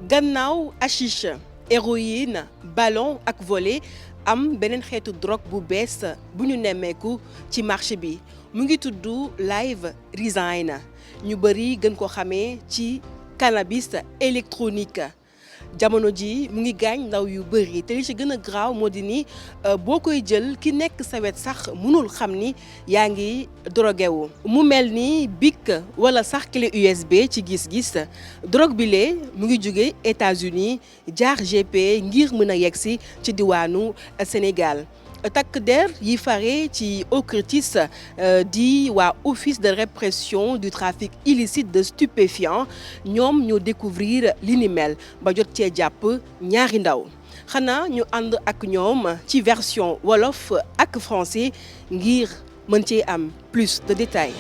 gannaaw hashish héroïne ballon ak volet am beneen xeetu drogue bu bees bu ñu nemmeeku ci marché bi mu ngi tudd live resign ñu bëri gën ko xamee ci cannabis électronique jamono ji mu ngi gaañ ndaw yu bëri te li ci gën a graaw moo di ni boo koy jël ki nekk sa wet sax mënul xam ni yaa ngi drogué wu mu mel ni bic wala sax clé USB ci gis-gis drogue bi lee mu ngi jóge États-Unis jaar GP ngir mën a yegsi ci diwaanu Sénégal takk der yi fare ci OCRTIS di waa office de répression du trafic illicite de stupéfiants ñoom ñoo découvrir li ni mel ba jot cee jàpp ñaari ndaw xanaa ñu ànd ak ñoom ci version wolof ak français ngir mën cee am plus de détails.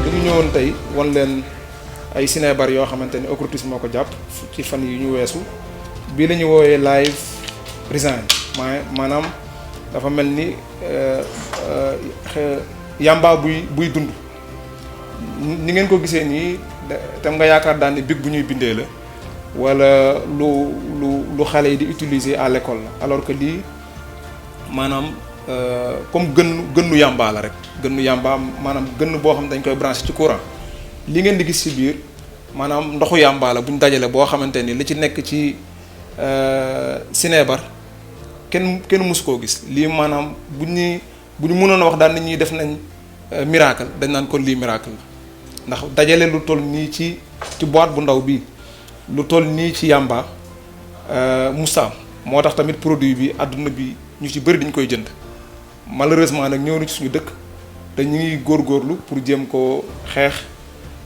dañu ñëwoon tey wan leen ay sinébar yoo xamante ni OCRTIS moo ko jàpp ci fan yi ñu weesu bii la ñu woowee live resign maanaam dafa mel ni yamba buy dund ni ngeen ko gisee nii tam nga yaakaar daal ni bic bu ñuy bindee la wala lu xale yi di utiliser à l'école la alors que lii maanaam comme gënnu yamba la rek gënnu yamba maanaam gënn boo xam ne dañ koy branché ci courant li ngeen di gis ci biir maanaam ndoxu yamba la bu ñu dajale boo xamante ni li ci nekk ci sinébar kenn mësu koo gis lii maanaam bu ñu mënoon a wax daal nit ñi def nañ miracle dañ naan kon lii miracle la ndax dajale lu toll nii ci boîte bu ndaw bii lu toll nii ci yamba mustaam moo tax tamit produit bi àdduna bi ñu ci bëri dañ koy jënd malheureusement nag ñëw na ci suñu dëkk te ñu ngi góorgóorlu pour jéem koo xeex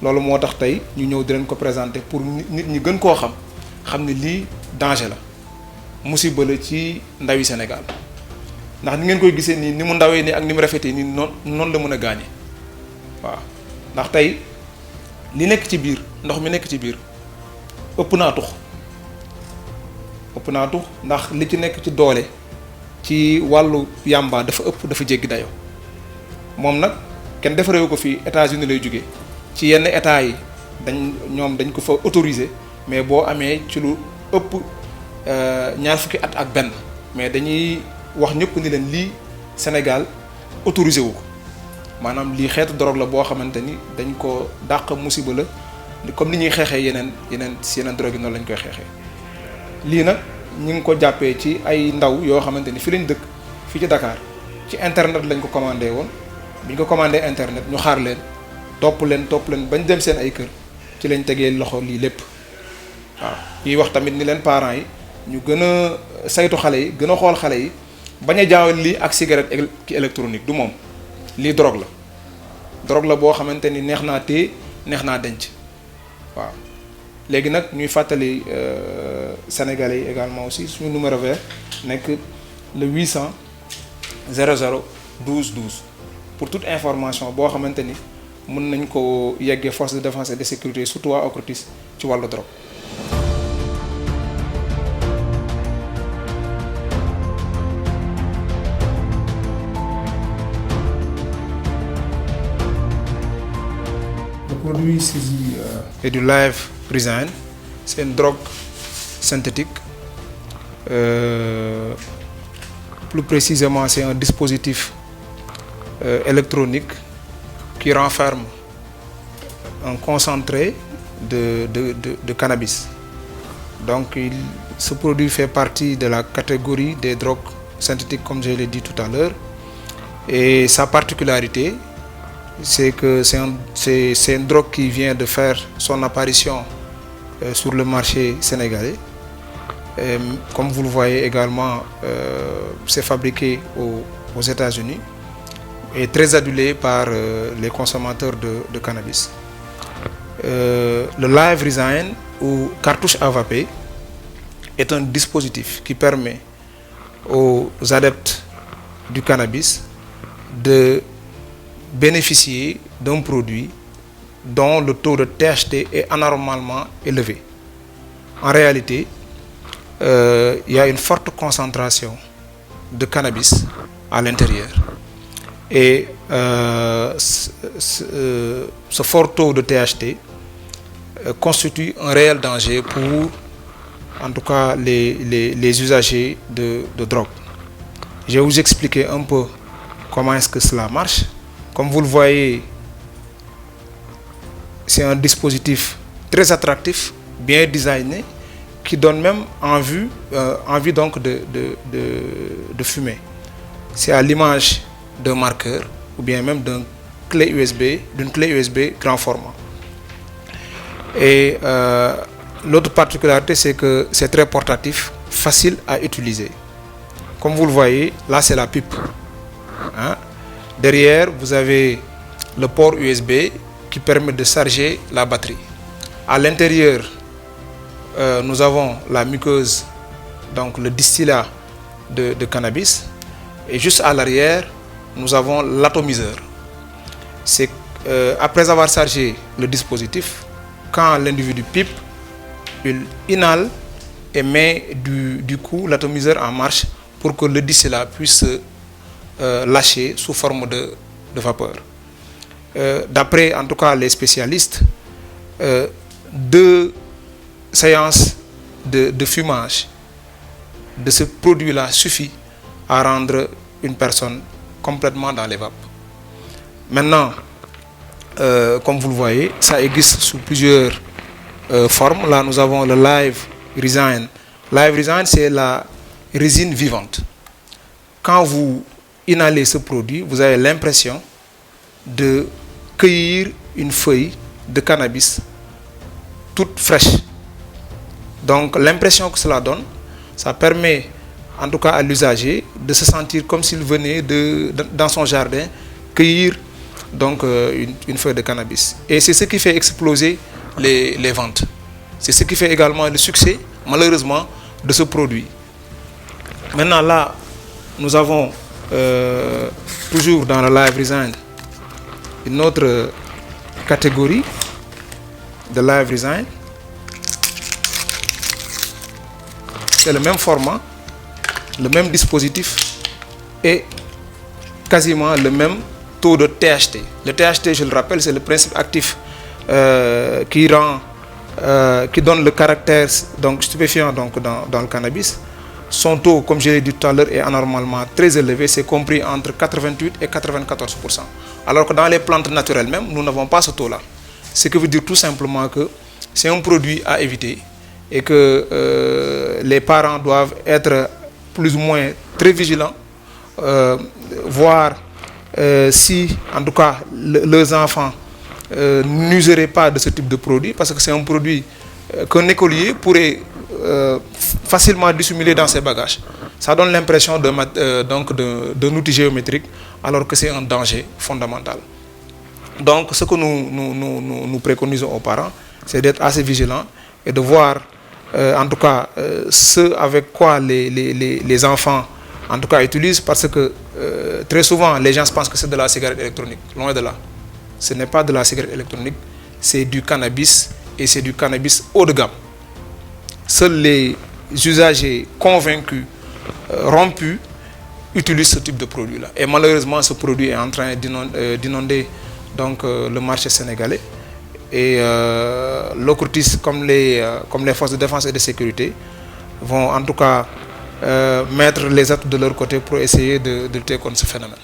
loolu moo tax tey ñu ñëw di leen ko présenter pour nit ñi gën koo xam ne lii danger la musiba la ci ndawi Sénégal ndax ni ngeen koy gisee nii ni mu ndawee nii ak ni mu rafetee nii noonu la mën a gaañe waaw ndax tey li nekk ci biir ndox mi nekk ci biir ëpp naa tux ndax li ci nekk ci doole ci wàllu yamba dafa jéggi dayo moom nag kenn defarewu ko fii États-Unis lay jóge ci yenn état yi dañ ko fa autorisé mais boo amee ci lu ëpp ñaar fukki at ak benn mais dañuy wax ñëpp ni leen lii Sénégal autorisé wu ko maanaam lii xeetu drogue la boo xamante ni dañ ko dàq musiba la comme ni ñuy xeexee yeneen drogue yi noonu lañ koy xeexee lii nag ñu ngi ko jàppee ci ay ndaw yoo xamante ni fi lañ dëkk fii ci Dakar ci internet lañ ko commandé woon bi ñu ko commandé internet ñu xaar leen topp leen bañ dem seen ay kër ci lañ tegee loxo lii lépp waaw yiy wax tamit ni leen parents yi ñu gën a saytu xale yi gën a xool xale yi bañ a jaawal lii ak cigarette ki électronique du moom lii drogue la boo xamante ni neex naa téye neex naa denc waaw léegi nag ñuy fàttali Sénégalais yi également aussi suñu numéro vert nekk le 800 00 12 12 pour toute information boo xamante ni mën nañ ko yeggee force de défense et de sécurité surtout waa OCRTIS ci wàllu drogue. Le produit saisi est du live resign. C'est une drogue synthétique. Plus précisément, c'est un dispositif électronique qui renferme un concentré de cannabis. Donc, ce produit fait partie de la catégorie des drogues synthétiques, comme je l'ai dit tout à l'heure. Et sa particularité, c'est que c'est une drogue qui vient de faire son apparition sur le marché sénégalais. Et, comme vous le voyez également, c'est fabriqué aux États-Unis et très adulé par les consommateurs de cannabis. Le Live Resign ou cartouche à vaper est un dispositif qui permet aux adeptes du cannabis de bénéficier d'un produit dont le taux de THC est anormalement élevé. En réalité, il y a une forte concentration de cannabis à l'intérieur. Et ce fort taux de THC constitue un réel danger pour, en tout cas, les usagers de drogue. Je vais vous expliquer un peu comment est-ce que cela marche. Comme vous le voyez, c'est un dispositif très attractif, bien designé, qui donne même envie donc de fumer. C'est à l'image d'un marqueur ou bien même d'une clé USB grand format. Et l'autre particularité, c'est que c'est très portatif, facile à utiliser. Comme vous le voyez, là c'est la pipe. Hein? Derrière, vous avez le port USB qui permet de charger la batterie. À l'intérieur, nous avons la muqueuse, donc le distillat de cannabis. Et juste à l'arrière, nous avons l'atomiseur. C'est après avoir chargé le dispositif, quand l'individu pipe, il inhale et met du coup l'atomiseur en marche pour que le distillat puisse se lâcher sous forme de vapeur. D'après en tout cas les spécialistes, 2 séances de fumage de ce produit-là suffit à rendre une personne complètement dans les vapes. Maintenant, comme vous le voyez, ça existe sous plusieurs formes. Là, nous avons le Live Resign. Live Resign, c'est la résine vivante. Quand vous inhalez ce produit, vous avez l'impression de cueillir une feuille de cannabis toute fraîche. Donc, l'impression que cela donne, ça permet en tout cas à l'usager de se sentir comme s'il venait dans son jardin cueillir donc une feuille de cannabis. Et c'est ce qui fait exploser les ventes. C'est ce qui fait également le succès, malheureusement, de ce produit. Maintenant là, nous avons toujours dans le Live Resign une autre catégorie de Live Resign. C'est le même format, le même dispositif et quasiment le même taux de THC. Le THC, je le rappelle, c'est le principe actif qui donne le caractère donc, stupéfiant donc, dans le cannabis. Son taux, comme je l'ai dit tout à l'heure, est anormalement très élevé, c'est compris entre 88 et 94%. Alors que dans les plantes naturelles même, nous n'avons pas ce taux-là. Ce qui veut dire tout simplement que c'est un produit à éviter et que les parents doivent être plus ou moins très vigilants, voir si, en tout cas, leurs enfants n'useraient pas de ce type de produit, parce que c'est un produit qu'un écolier pourrait facilement dissimuler dans ses bagages. Ça donne l'impression d'un outil géométrique, alors que c'est un danger fondamental. Donc, ce que nous préconisons aux parents, c'est d'être assez vigilants et de voir, en tout cas, ce avec quoi les enfants, en tout cas, utilisent, parce que très souvent, les gens pensent que c'est de la cigarette électronique. Loin de là. Ce n'est pas de la cigarette électronique, c'est du cannabis, et c'est du cannabis haut de gamme. Seuls les usagers convaincus, rompus, utilisent ce type de produit-là. Et malheureusement, ce produit est en train d'inonder donc le marché sénégalais. Et l'OCRTIS, comme les forces de défense et de sécurité, vont en tout cas mettre les atouts de leur côté pour essayer de lutter contre ce phénomène.